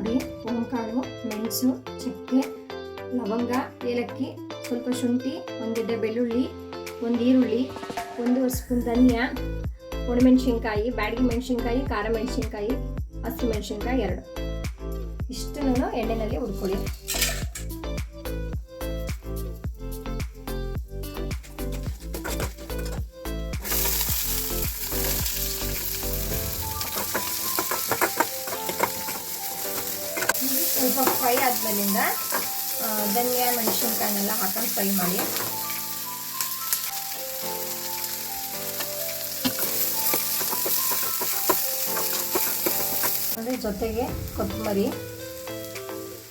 ನೋಡಿ, ಓಂಕಾಳು, ಮೆಣಸು, ಚಕ್ಕೆ, ಲವಂಗ, ಏಲಕ್ಕಿ, ಸ್ವಲ್ಪ ಶುಂಠಿ, ಒಂದು ಗೆಡ್ಡೆ ಬೆಳ್ಳುಳ್ಳಿ, ಒಂದು ಈರುಳ್ಳಿ, 1 ಸ್ಪೂನ್ ಧನಿಯಾ, ಒಣಮೆಣಸಿನ್ಕಾಯಿ, ಬ್ಯಾಡಗಿ ಮೆಣಸಿನ್ಕಾಯಿ, ಖಾರ ಮೆಣಸಿನ್ಕಾಯಿ, ಹಸಿರು ಮೆಣಸಿನ್ಕಾಯಿ 2 ಇಷ್ಟನ್ನು ಎಣ್ಣೆಯಲ್ಲಿ ಹುರ್ಕೊಳ್ಳಿ. ಸ್ವಲ್ಪ ಫ್ರೈ ಆದ್ಮೇಲಿಂದ ಧನಿಯಾ ಮೆಣಸಿನ್ಕಾಯಿನೆಲ್ಲ ಹಾಕೊಂಡು ಫ್ರೈ ಮಾಡಿ. ಅದ್ರ ಜೊತೆಗೆ ಕೊತ್ತಂಬರಿ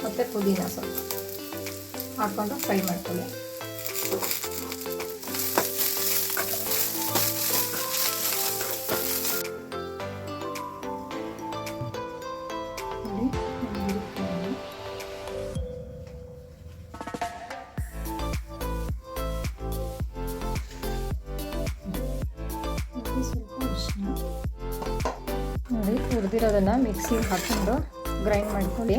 ಮತ್ತು ಪುದೀನ ಸ್ವಲ್ಪ ಹಾಕ್ಕೊಂಡು ಫ್ರೈ ಮಾಡ್ಕೊಳ್ಳಿ. ನೋಡಿ, ಹುರಿದಿರೋದನ್ನು ಮಿಕ್ಸಿಗೆ ಹಾಕ್ಕೊಂಡು ಗ್ರೈಂಡ್ ಮಾಡ್ಕೊಳ್ಳಿ.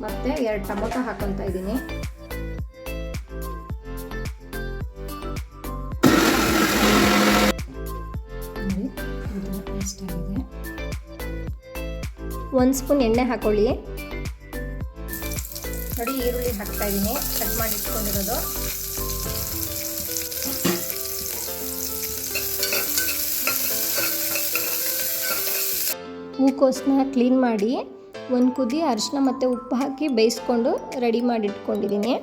ಮತ್ತೆ 2 ಟೊಮೊಟೊ ಹಾಕೊಳ್ತಾ ಇದ್ದೀನಿ. ನೋಡಿ, ಇದು ಪೇಸ್ಟ್ ಆಗಿದೆ. 1 ಸ್ಪೂನ್ ಎಣ್ಣೆ ಹಾಕೊಳ್ಳಿ. ನೋಡಿ, ಈರುಳ್ಳಿ ಹಾಕ್ತಾ ಇದ್ದೀನಿ, ಕಟ್ ಮಾಡಿ ಇಟ್ಕೊಂಡಿರೋದು. ಹೂಕೋಸನ್ನ ಕ್ಲೀನ್ ಮಾಡಿ 1 ಕುದಿ ಅರಿಶಿನ ಮತ್ತು ಉಪ್ಪು ಹಾಕಿ ಬೇಯಿಸ್ಕೊಂಡು ರೆಡಿ ಮಾಡಿ ಇಟ್ಕೊಂಡಿದ್ದೀನಿ.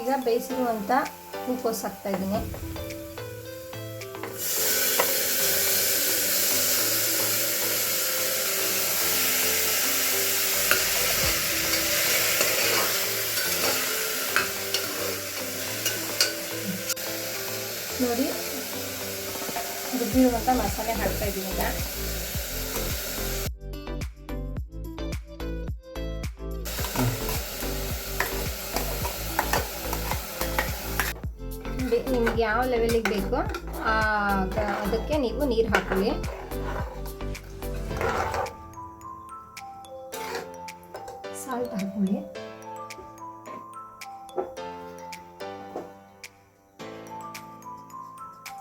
ಈಗ ಬೇಯಿಸಿರುವಂಥ ಹೂಕೋಸು ಹಾಕ್ತಾ ಇದ್ದೀನಿ. ನೋಡಿ, ರುಬ್ಬಿರುವಂಥ ಮಸಾಲೆ ಹಾಕ್ತಾ ಇದ್ದೀನಿ. ಈಗ ನಿಮ್ಗೆ ಯಾವ ಲೆವೆಲಿಗೆ ಬೇಕೋ ಅದಕ್ಕೆ ನೀವು ನೀರು ಹಾಕೊಳ್ಳಿ. ಸಾಲ್ಟ್ ಹಾಕೊಳ್ಳಿ.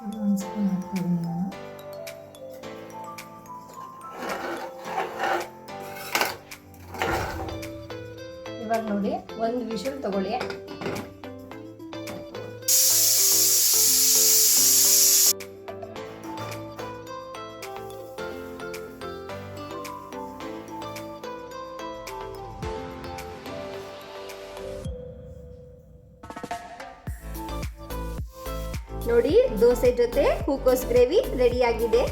ಅದು 1 ಸ್ಪೂನ್ ಹಾಕ್ತೀನಿ ನಾನು. ಇವಾಗ ನೋಡಿ, 1 ವಿಷಲ್ ತಗೊಳ್ಳಿ. ನೋಡಿ, ದೋಸೆ ಜೊತೆ ಹೂಕೋಸು ಗ್ರೇವಿ ರೆಡಿಯಾಗಿದೆ.